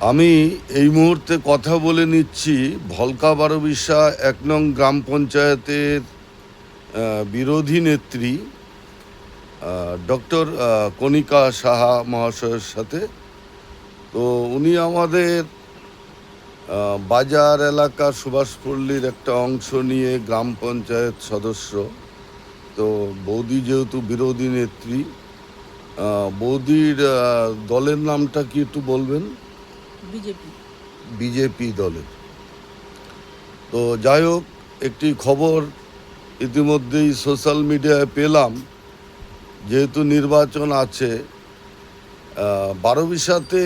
আমি এই মুহূর্তে কথা বলে নিচ্ছি ভলকা বারোবিশা ১ নং গ্রাম পঞ্চায়েতের বিরোধী নেত্রী ডক্টর কণিকা সাহা মহাশয়ের সাথে। তো উনি আমাদের বাজার এলাকার সুভাষপল্লীর একটা অংশ নিয়ে গ্রাম পঞ্চায়েত সদস্য। তো বৌদি যেহেতু বিরোধী নেত্রী, বৌদির দলের নামটা কি একটু বলবেন? বিজেপি। বিজেপি দলের। তো যাই হোক, একটি খবর ইতিমধ্যেই সোশ্যাল মিডিয়ায় পেলাম, যেহেতু নির্বাচন আছে, বারোবিশাতে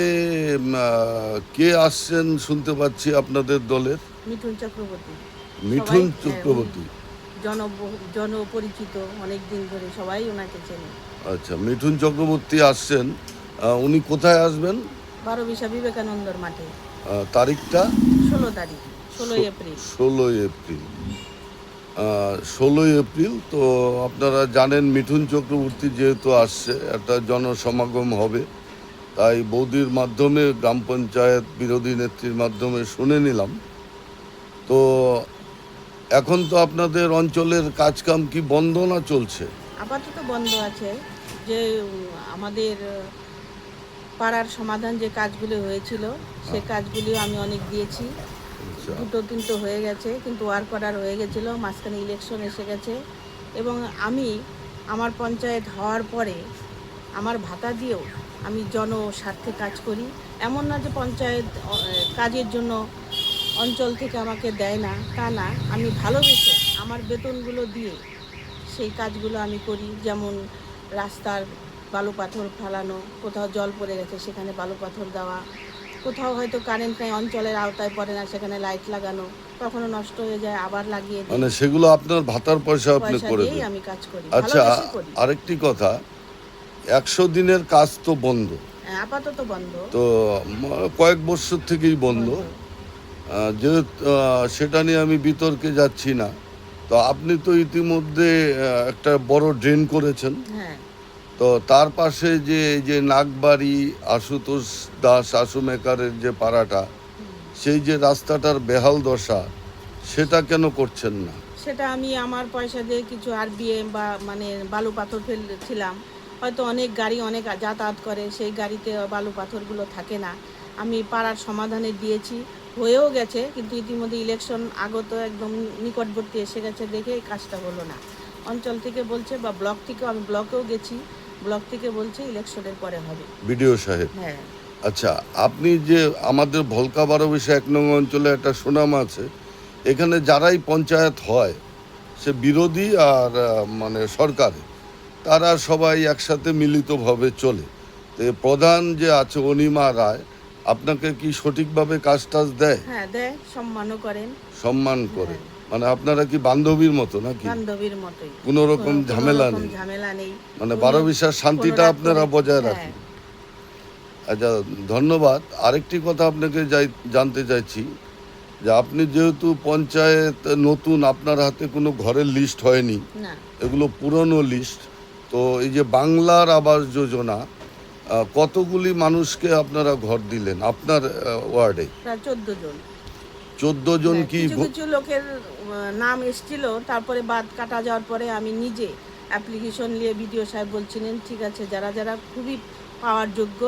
কে আসছেন শুনতে পাচ্ছি আপনাদের দলের? মিঠুন চক্রবর্তী। মিঠুন সবাই, চক্রবর্তী। জনপরিচিত, অনেক দিন ধরে সবাই ওনাকে চেনে। আচ্ছা, মিঠুন চক্রবর্তী আসছেন। উনি কোথায় আসবেন? বারোবিশা বিবেকানন্দর মাঠে। তারিখটা 16 তারিখ, 16 এপ্রিল। 16 এপ্রিল। 16 এপ্রিল। তো আপনারা জানেন মিঠুন চক্রবর্তী যেহেতু আসছে, একটা জনসমাগম হবে, তাই বৌদির মাধ্যমে গ্রাম পঞ্চায়েত বিরোধী নেত্রীর মাধ্যমে শুনে নিলাম। তো এখন তো আপনাদের অঞ্চলের কাজকাম কি বন্ধ না চলছে? আপাতত বন্ধ আছে। যে আমাদের পাড়ার সমাধান যে কাজগুলি হয়েছিল, সে কাজগুলিও আমি অনেক দিয়েছি। আচ্ছা। 2-3 হয়ে গেছে, কিন্তু ওয়ার্ক অর্ডার হয়ে গেছিলো, মাঝখানে ইলেকশন এসে গেছে। এবং আমি আমার পঞ্চায়েত হওয়ার পরে আমার ভাতা দিয়েও আমি জনস্বার্থে কাজ করি। এমন না যে পঞ্চায়েত কাজের জন্য অঞ্চল থেকে আমাকে দেয় না, তা না। আমি ভালোবেসে আমার বেতনগুলো দিয়ে সেই কাজগুলো আমি করি। যেমন রাস্তার বালু পাথর ফালানো, কোথাও জল পড়ে গেছে সেখানে বালু পাথর দেওয়া, কোথাও হয়তো কারেন্ট নেই, অঞ্চলের আওতায় পড়ে না, সেখানে লাইট লাগানো, কখনো নষ্ট হয়ে যায় আবার লাগিয়ে দিই। মানে সেগুলো আপনার ভাতার পয়সা আপনি করে দিয়েই দেন? আমি কাজ করি, আচ্ছা, ভালোবেসে করি। আরেকটি কথা, 100 দিনের কাজ তো বন্ধ, আপাতত বন্ধ। তো কয়েক বছর থেকেই বন্ধ। যেহেতু সেটা নিয়ে আমি বিতর্কে যাচ্ছি না। তো আপনি তো ইতিমধ্যে একটা বড় ড্রেন করেছেন। হ্যাঁ। তো তার পাশে যে এই যে নাগবাড়ি আশুতোষ দাস আশু মেকারের যে পাড়াটা, সেই যে রাস্তাটার বেহাল দশা, সেটা কেন করছেন না? সেটা আমি আমার পয়সা দিয়ে কিছু আরবিএম বা মানে বালু পাথর ফেলছিলাম। হয়তো অনেক গাড়ি অনেক যাতায়াত করে, সেই গাড়িতে বালু পাথরগুলো থাকে না। আমি পাড়ার সমাধানে দিয়েছি, হয়েও গেছে, কিন্তু ইতিমধ্যে ইলেকশন আগত একদম নিকটবর্তী এসে গেছে দেখে এই কাজটা হলো না। অঞ্চল থেকে বলছে, বা ব্লক থেকেও, আমি ব্লকেও গেছি, ব্লক থেকে বলছে ইলেকশনের পরে হবে। বিডিও সাহেব। হ্যাঁ। আচ্ছা, আপনি যে আমাদের ভলকা বারোবিশা 1 নং অঞ্চলে একটা সুনাম আছে, এখানে যারাই পঞ্চায়েত হয়, সে বিরোধী আর মানে সরকারে, তারা সবাই একসাথে মিলিতভাবে চলে। তো প্রধান যে আছে অনিমা রায়, আপনাকে কি সঠিকভাবে কাজ টাজ দেয়? হ্যাঁ, দেয়, সম্মানও করেন। সম্মান করে? হ্যাঁ। মানে আপনারা কি বান্ধবীর মতো নাকি? বান্ধবীর মতোই। কোনো রকম ঝামেলা নেই? ঝামেলা নেই। মানে বারোবিশার শান্তিটা আপনারা বজায় রাখেন? আচ্ছা, ধন্যবাদ। আরেকটি কথা আপনাকে জানতে চাইছি, যে আপনি যেহেতু পঞ্চায়েত নতুন, আপনার হাতে কোনো ঘরের লিস্ট হয়নি, না। এগুলো পুরনো লিস্ট। তো এই যে বাংলার আবাস যোজনা, কতগুলি মানুষকে আপনারা ঘর দিলেন আপনার ওয়ার্ডে? প্রায় 14 জন। 14 জন কি? কিছু কিছু লোকের নাম এসেছিল, তারপরে বাদ কাটা যাওয়ার পরে আমি নিজে অ্যাপ্লিকেশন নিয়ে বিডিও সাহেব বলছিলেন, ঠিক আছে, যারা যারা খুবই পাওয়ার যোগ্য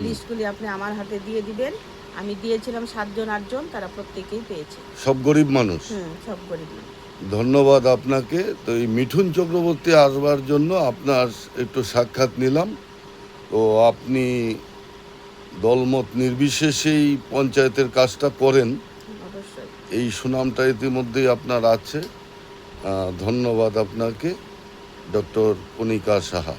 লিস্টগুলি আপনি আমার হাতে দিয়ে দিবেন। আমি দিয়েছিলাম 7 জন 8 জন, তারা প্রত্যেকেই পেয়েছে। সব গরিব মানুষ? সব গরিব। ধন্যবাদ আপনাকে। তো এই মিঠুন চক্রবর্তী আসবার জন্য আপনার একটু সাক্ষাৎ নিলাম। তো আপনি দলমত নির্বিশেষেই পঞ্চায়েতের কাজটা করেন, অবশ্যই। এই সুনামটা ইতিমধ্যেই আপনার আছে। ধন্যবাদ আপনাকে, ডক্টর কণিকা সাহা।